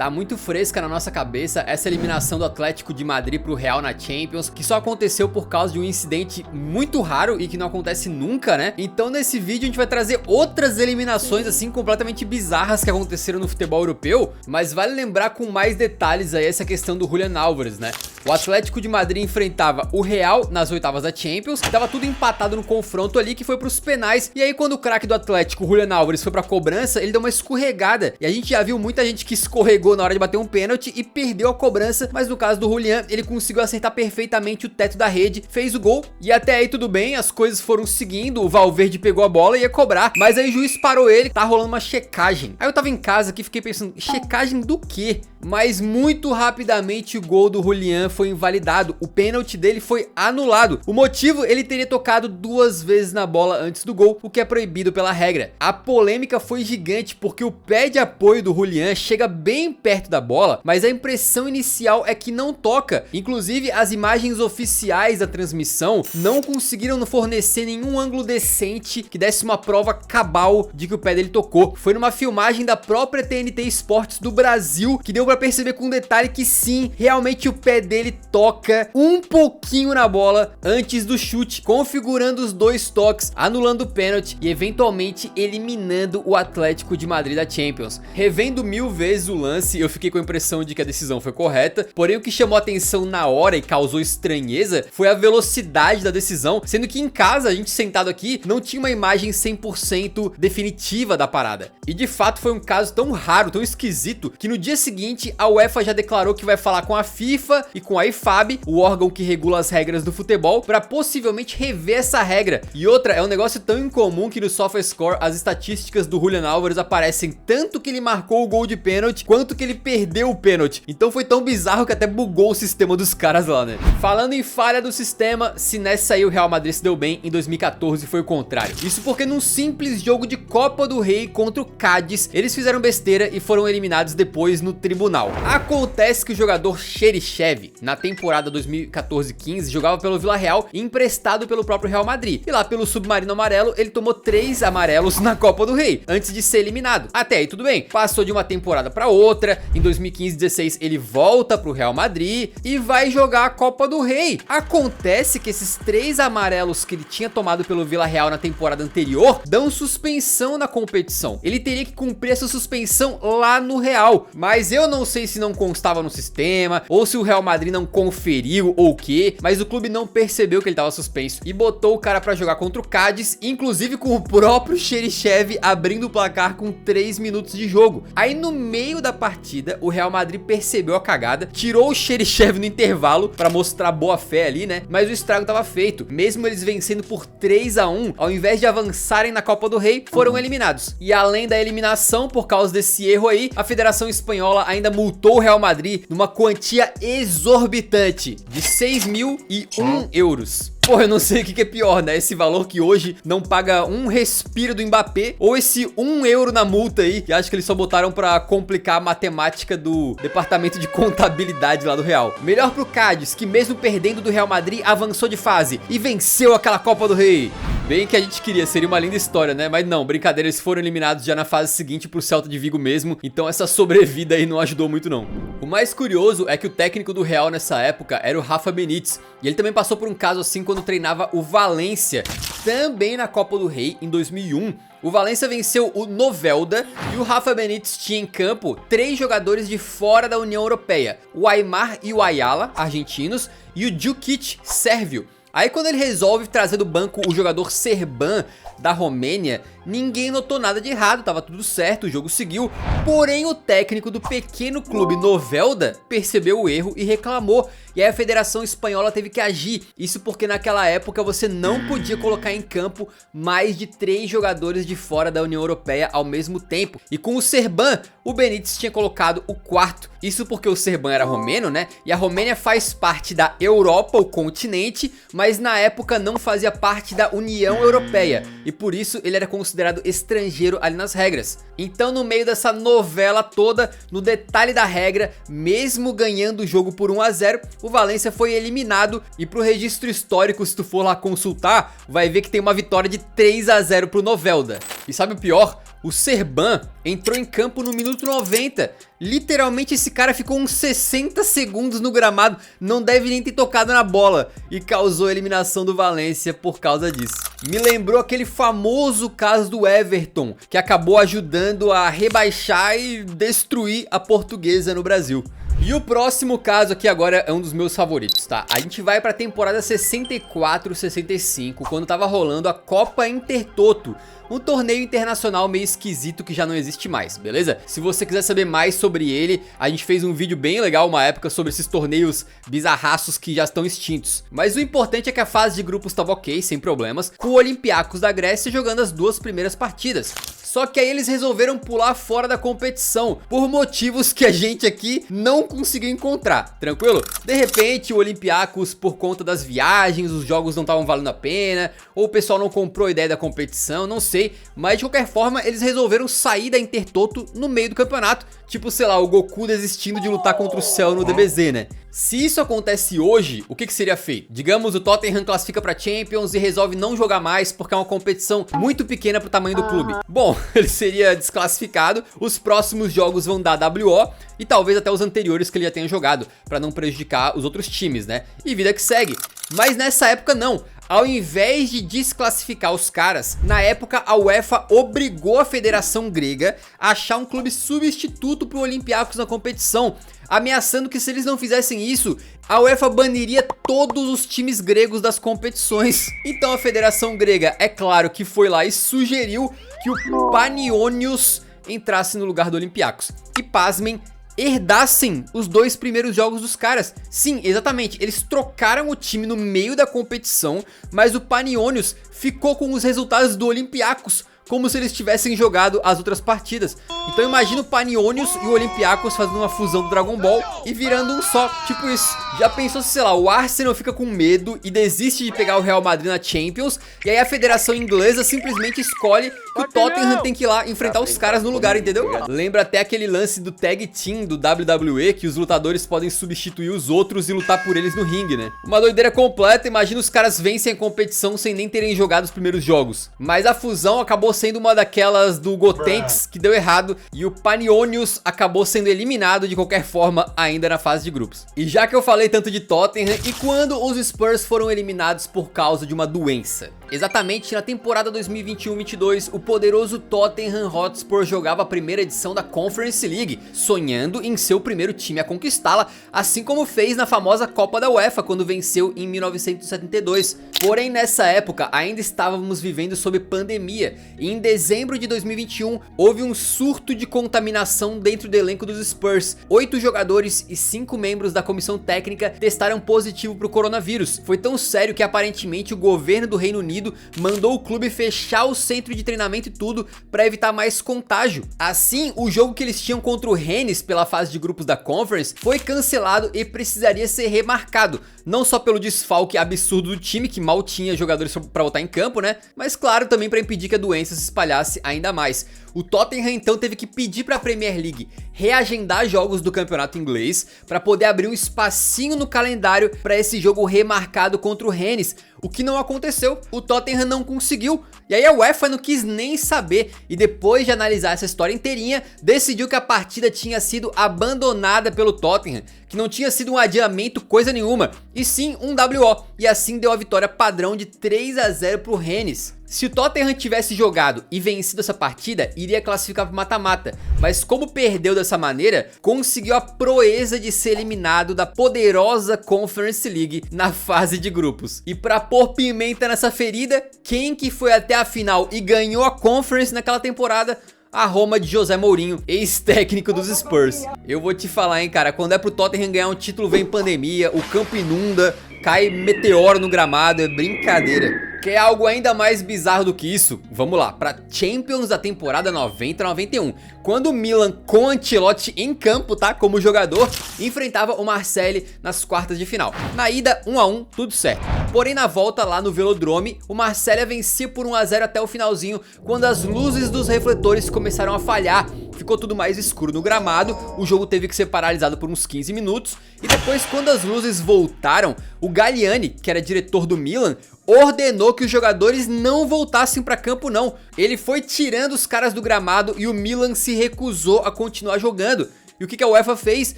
Tá muito fresca na nossa cabeça essa eliminação do Atlético de Madrid pro Real na Champions, que só aconteceu por causa de um incidente muito raro e que não acontece nunca, né? Então nesse vídeo a gente vai trazer outras eliminações assim completamente bizarras que aconteceram no futebol europeu, mas vale lembrar com mais detalhes aí essa questão do Julián Álvares, né? O Atlético de Madrid enfrentava o Real nas oitavas da Champions, tava tudo empatado no confronto ali que foi pros penais, e aí quando o craque do Atlético, o Julián Álvares, foi pra cobrança, ele deu uma escorregada, e a gente já viu muita gente que escorregou na hora de bater um pênalti e perdeu a cobrança, mas no caso do Julián, ele conseguiu acertar perfeitamente o teto da rede, fez o gol, e até aí tudo bem, as coisas foram seguindo, o Valverde pegou a bola e ia cobrar, mas aí o juiz parou ele, tá rolando uma checagem. Aí eu tava em casa aqui, fiquei pensando, checagem do quê? Mas muito rapidamente o gol do Julián foi invalidado, o pênalti dele foi anulado. O motivo, ele teria tocado 2 vezes na bola antes do gol, o que é proibido pela regra. A polêmica foi gigante porque o pé de apoio do Julián chega bem perto da bola, mas a impressão inicial é que não toca. Inclusive as imagens oficiais da transmissão não conseguiram fornecer nenhum ângulo decente que desse uma prova cabal de que o pé dele tocou. Foi numa filmagem da própria TNT Esportes do Brasil que deu pra perceber com detalhe que sim, realmente o pé dele toca um pouquinho na bola antes do chute, configurando os 2 toques, anulando o pênalti e eventualmente eliminando o Atlético de Madrid da Champions. Revendo 1000 vezes o lance, eu fiquei com a impressão de que a decisão foi correta, porém o que chamou atenção na hora e causou estranheza foi a velocidade da decisão, sendo que em casa, a gente sentado aqui, não tinha uma imagem 100% definitiva da parada. E de fato foi um caso tão raro, tão esquisito, que no dia seguinte a UEFA já declarou que vai falar com a FIFA e com a IFAB, o órgão que regula as regras do futebol, para possivelmente rever essa regra. E outra, é um negócio tão incomum que no SofaScore as estatísticas do Julián Álvares aparecem tanto que ele marcou o gol de pênalti, quanto que ele perdeu o pênalti. Então foi tão bizarro que até bugou o sistema dos caras lá, né? Falando em falha do sistema, se nessa aí o Real Madrid se deu bem, em 2014 foi o contrário. Isso porque num simples jogo de Copa do Rei contra o Cádiz, eles fizeram besteira e foram eliminados depois no tribunal. Acontece que o jogador Cheryshev, na temporada 2014-15, jogava pelo Villarreal, emprestado pelo próprio Real Madrid. E lá pelo Submarino Amarelo, ele tomou 3 amarelos na Copa do Rei, antes de ser eliminado. Até aí tudo bem, passou de uma temporada para outra, em 2015-16 ele volta pro Real Madrid e vai jogar a Copa do Rei. Acontece que esses 3 amarelos que ele tinha tomado pelo Villarreal na temporada anterior, dão suspensão na competição. Ele teria que cumprir essa suspensão lá no Real, mas eu não sei se não constava no sistema, ou se o Real Madrid não conferiu ou o que, mas o clube não percebeu que ele tava suspenso e botou o cara pra jogar contra o Cádiz, inclusive com o próprio Cheryshev abrindo o placar com 3 minutos de jogo. Aí no meio da partida, o Real Madrid percebeu a cagada, tirou o Cheryshev no intervalo pra mostrar boa fé ali, né? Mas o estrago tava feito. Mesmo eles vencendo por 3-1, ao invés de avançarem na Copa do Rei, foram eliminados. E além da eliminação, por causa desse erro aí, a Federação Espanhola ainda multou o Real Madrid numa quantia exorbitante de 6.001 euros. Pô, eu não sei o que é pior, né? Esse valor que hoje não paga um respiro do Mbappé, ou esse 1 euro na multa aí, que acho que eles só botaram pra complicar a matemática do departamento de contabilidade lá do Real. Melhor pro Cádiz, que mesmo perdendo do Real Madrid, avançou de fase e venceu aquela Copa do Rei. Bem que a gente queria, seria uma linda história, né? Mas não, brincadeira, eles foram eliminados já na fase seguinte pro Celta de Vigo mesmo, então essa sobrevida aí não ajudou muito não. O mais curioso é que o técnico do Real nessa época era o Rafa Benítez, e ele também passou por um caso assim quando treinava o Valência, também na Copa do Rei em 2001. O Valência venceu o Novelda e o Rafa Benítez tinha em campo 3 jogadores de fora da União Europeia, o Aimar e o Ayala, argentinos, e o Djukic, sérvio. Aí quando ele resolve trazer do banco o jogador Serban da Romênia, ninguém notou nada de errado, tava tudo certo, o jogo seguiu. Porém o técnico do pequeno clube Novelda percebeu o erro e reclamou. E aí a Federação Espanhola teve que agir. Isso porque naquela época você não podia colocar em campo mais de 3 jogadores de fora da União Europeia ao mesmo tempo. E com o Serban, o Benítez tinha colocado o 4º. Isso porque o Serban era romeno, né? E a Romênia faz parte da Europa, o continente, mas na época não fazia parte da União Europeia. E por isso ele era considerado estrangeiro ali nas regras. Então no meio dessa novela toda, no detalhe da regra, mesmo ganhando o jogo por 1-0, o Valência foi eliminado. E pro registro histórico, se tu for lá consultar, vai ver que tem uma vitória de 3-0 pro Novelda. E sabe o pior? O Serban entrou em campo no minuto 90. Literalmente esse cara ficou uns 60 segundos no gramado, não deve nem ter tocado na bola e causou a eliminação do Valência por causa disso. Me lembrou aquele famoso caso do Everton, que acabou ajudando a rebaixar e destruir a Portuguesa no Brasil. E o próximo caso aqui agora é um dos meus favoritos, tá? A gente vai pra temporada 64-65, quando tava rolando a Copa Intertoto, um torneio internacional meio esquisito que já não existe mais, beleza? Se você quiser saber mais sobre ele, a gente fez um vídeo bem legal uma época sobre esses torneios bizarraços que já estão extintos. Mas o importante é que a fase de grupos estava ok, sem problemas, com o Olympiacos da Grécia jogando as 2 primeiras partidas. Só que aí eles resolveram pular fora da competição, por motivos que a gente aqui não conseguiu encontrar, tranquilo? De repente o Olympiacos, por conta das viagens, os jogos não estavam valendo a pena, ou o pessoal não comprou a ideia da competição, não sei. Mas de qualquer forma eles resolveram sair da Intertoto no meio do campeonato, tipo sei lá, o Goku desistindo de lutar contra o Cell no DBZ, né? Se isso acontece hoje, o que seria feito? Digamos o Tottenham classifica pra Champions e resolve não jogar mais porque é uma competição muito pequena pro tamanho do clube. Bom, ele seria desclassificado, os próximos jogos vão dar WO e talvez até os anteriores que ele já tenha jogado, pra não prejudicar os outros times, né? E vida que segue. Mas nessa época não. Ao invés de desclassificar os caras, na época a UEFA obrigou a Federação Grega a achar um clube substituto pro Olympiacos na competição, ameaçando que se eles não fizessem isso, a UEFA baniria todos os times gregos das competições. Então a Federação Grega, é claro que foi lá e sugeriu que o Panionios entrasse no lugar do Olympiacos. E pasmem, herdassem os 2 primeiros jogos dos caras. Sim, exatamente, eles trocaram o time no meio da competição, mas o Panionios ficou com os resultados do Olympiacos, como se eles tivessem jogado as outras partidas. Então imagina o Panionios e o Olympiacos fazendo uma fusão do Dragon Ball e virando um só, tipo isso. Já pensou se, sei lá, o Arsenal fica com medo e desiste de pegar o Real Madrid na Champions, e aí a Federação Inglesa simplesmente escolhe que o Tottenham tem que ir lá enfrentar os caras no lugar, entendeu? Lembra até aquele lance do Tag Team do WWE, que os lutadores podem substituir os outros e lutar por eles no ringue, né? Uma doideira completa, imagina os caras vencem a competição sem nem terem jogado os primeiros jogos. Mas a fusão acabou sendo uma daquelas do Gotenks que deu errado e o Panionios acabou sendo eliminado de qualquer forma ainda na fase de grupos. E já que eu falei tanto de Tottenham, e quando os Spurs foram eliminados por causa de uma doença? Exatamente na temporada 2021-22, o poderoso Tottenham Hotspur jogava a primeira edição da Conference League, sonhando em ser o primeiro time a conquistá-la, assim como fez na famosa Copa da UEFA, quando venceu em 1972. Porém, nessa época, ainda estávamos vivendo sob pandemia, e em dezembro de 2021, houve um surto de contaminação dentro do elenco dos Spurs. 8 jogadores e 5 membros da comissão técnica testaram positivo para o coronavírus. Foi tão sério que aparentemente o governo do Reino Unido mandou o clube fechar o centro de treinamento e tudo para evitar mais contágio. Assim, o jogo que eles tinham contra o Rennes pela fase de grupos da Conference foi cancelado e precisaria ser remarcado, não só pelo desfalque absurdo do time, que mal tinha jogadores para botar em campo, né? Mas claro, também para impedir que a doença se espalhasse ainda mais. O Tottenham então teve que pedir para a Premier League reagendar jogos do campeonato inglês para poder abrir um espacinho no calendário para esse jogo remarcado contra o Rennes, o que não aconteceu. O Tottenham não conseguiu, e aí a UEFA não quis nem saber, e depois de analisar essa história inteirinha, decidiu que a partida tinha sido abandonada pelo Tottenham, que não tinha sido um adiamento coisa nenhuma, e sim um WO, e assim deu a vitória padrão de 3-0 pro Rennes. Se o Tottenham tivesse jogado e vencido essa partida, iria classificar para o mata-mata, mas como perdeu dessa maneira, conseguiu a proeza de ser eliminado da poderosa Conference League na fase de grupos. E para pôr pimenta nessa ferida, quem que foi até a final e ganhou a Conference naquela temporada? A Roma de José Mourinho, ex-técnico dos Spurs. Eu vou te falar, hein, cara, quando é pro Tottenham ganhar um título vem pandemia, o campo inunda, cai meteoro no gramado, é brincadeira. Quer algo ainda mais bizarro do que isso? Vamos lá, para Champions da temporada 90-91, quando o Milan com Ancelotti em campo, tá, como jogador, enfrentava o Marseille nas quartas de final. Na ida, 1-1, tudo certo. Porém, na volta lá no Velodrome, o Marseille vencia por 1-0 até o finalzinho, quando as luzes dos refletores começaram a falhar. Ficou tudo mais escuro no gramado, o jogo teve que ser paralisado por uns 15 minutos, e depois, quando as luzes voltaram, o Galliani, que era diretor do Milan, ordenou que os jogadores não voltassem para campo não. Ele foi tirando os caras do gramado e o Milan se recusou a continuar jogando. E o que a UEFA fez?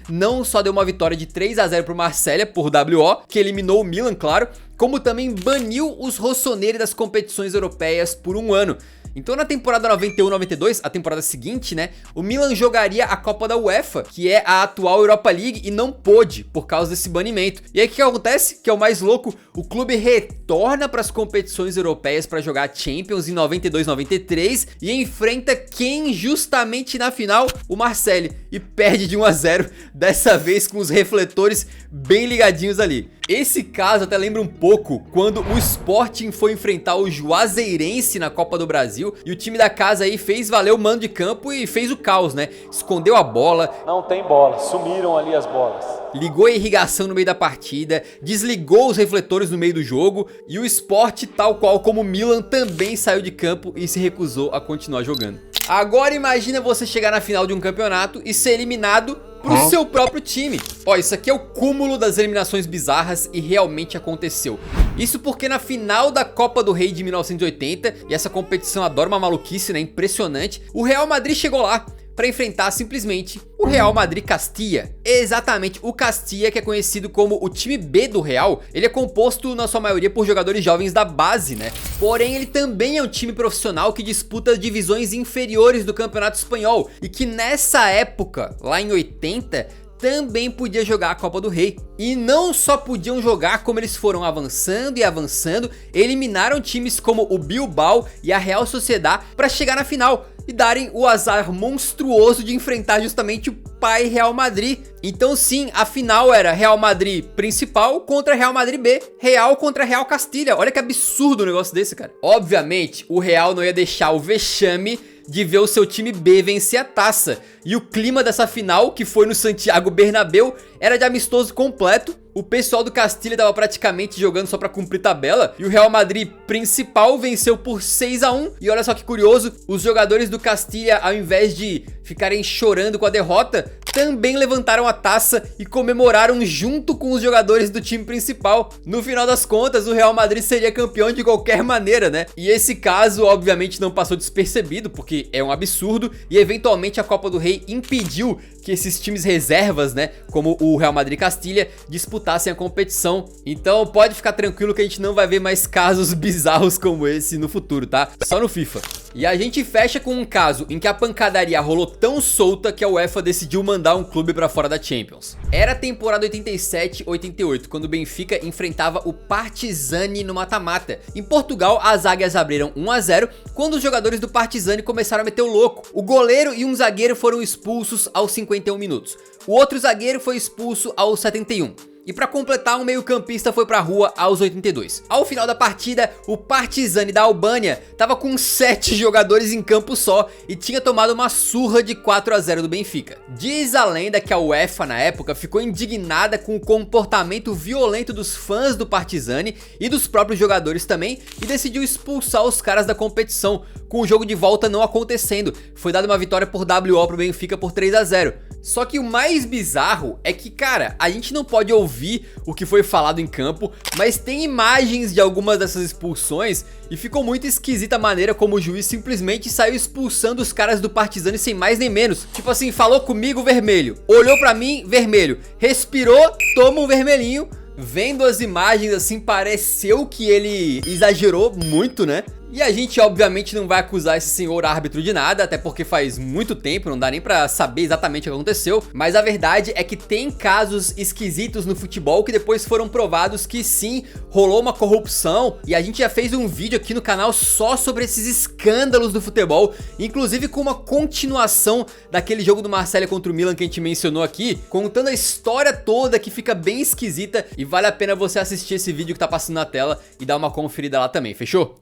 Não só deu uma vitória de 3-0 pro Marselha por WO, que eliminou o Milan, claro, como também baniu os rossoneri das competições europeias por um ano. Então na temporada 91-92, a temporada seguinte, né, o Milan jogaria a Copa da UEFA, que é a atual Europa League, e não pôde por causa desse banimento. E aí o que acontece? Que é o mais louco, o clube retorna para as competições europeias para jogar Champions em 92-93 e enfrenta quem justamente na final? O Marseille, e perde de 1-0, dessa vez com os refletores bem ligadinhos ali. Esse caso até lembra um pouco quando o Sporting foi enfrentar o Juazeirense na Copa do Brasil e o time da casa aí fez valer o mando de campo e fez o caos, né? Escondeu a bola. Não tem bola, sumiram ali as bolas. Ligou a irrigação no meio da partida, desligou os refletores no meio do jogo e o Sport, tal qual como o Milan, também saiu de campo e se recusou a continuar jogando. Agora imagina você chegar na final de um campeonato e ser eliminado pro seu próprio time. Ó, isso aqui é o cúmulo das eliminações bizarras e realmente aconteceu. Isso porque na final da Copa do Rei de 1980, e essa competição adora uma maluquice, né, impressionante, o Real Madrid chegou lá para enfrentar simplesmente o Real Madrid Castilla. Exatamente, o Castilla, que é conhecido como o time B do Real, ele é composto na sua maioria por jogadores jovens da base, né? Porém, ele também é um time profissional que disputa divisões inferiores do Campeonato Espanhol e que nessa época, lá em 80, também podia jogar a Copa do Rei. E não só podiam jogar, como eles foram avançando e avançando, eliminaram times como o Bilbao e a Real Sociedad para chegar na final e darem o azar monstruoso de enfrentar justamente o pai Real Madrid. Então sim, a final era Real Madrid principal contra Real Madrid B, Real contra Real Castilla. Olha que absurdo um negócio desse, cara. Obviamente, o Real não ia deixar o vexame de ver o seu time B vencer a taça. E o clima dessa final, que foi no Santiago Bernabéu, era de amistoso completo. O pessoal do Castilla tava praticamente jogando só pra cumprir tabela. E o Real Madrid principal venceu por 6-1. E olha só que curioso, os jogadores do Castilla, ao invés de ficarem chorando com a derrota, também levantaram a taça e comemoraram junto com os jogadores do time principal. No final das contas, o Real Madrid seria campeão de qualquer maneira, né? E esse caso, obviamente, não passou despercebido, porque é um absurdo. E eventualmente a Copa do Rei impediu que esses times reservas, né, como o Real Madrid Castilla, disputassem a competição. Então pode ficar tranquilo que a gente não vai ver mais casos bizarros como esse no futuro, tá? Só no FIFA. E a gente fecha com um caso em que a pancadaria rolou tão solta que a UEFA decidiu mandar um clube pra fora da Champions. Era a temporada 87-88, quando o Benfica enfrentava o Partizani no mata-mata. Em Portugal, as águias abriram 1-0 quando os jogadores do Partizani começaram a meter o louco. O goleiro e um zagueiro foram expulsos aos 51 minutos. O outro zagueiro foi expulso aos 71. E pra completar, um meio-campista foi pra rua aos 82. Ao final da partida, o Partizani da Albânia tava com 7 jogadores em campo só e tinha tomado uma surra de 4-0 do Benfica. Diz a lenda que a UEFA na época ficou indignada com o comportamento violento dos fãs do Partizani e dos próprios jogadores também e decidiu expulsar os caras da competição, com o jogo de volta não acontecendo. Foi dada uma vitória por WO pro Benfica por 3-0. Só que o mais bizarro é que, cara, a gente não pode ouvir o que foi falado em campo, mas tem imagens de algumas dessas expulsões e ficou muito esquisita a maneira como o juiz simplesmente saiu expulsando os caras do Partizani sem mais nem menos. Tipo assim, falou comigo, vermelho, olhou pra mim, vermelho, respirou, toma um vermelhinho. Vendo as imagens assim, pareceu que ele exagerou muito, né? E a gente obviamente não vai acusar esse senhor árbitro de nada, até porque faz muito tempo, não dá nem pra saber exatamente o que aconteceu. Mas a verdade é que tem casos esquisitos no futebol que depois foram provados que sim, rolou uma corrupção. E a gente já fez um vídeo aqui no canal só sobre esses escândalos do futebol, inclusive com uma continuação daquele jogo do Marselha contra o Milan que a gente mencionou aqui, contando a história toda que fica bem esquisita. E vale a pena você assistir esse vídeo que tá passando na tela e dar uma conferida lá também, fechou?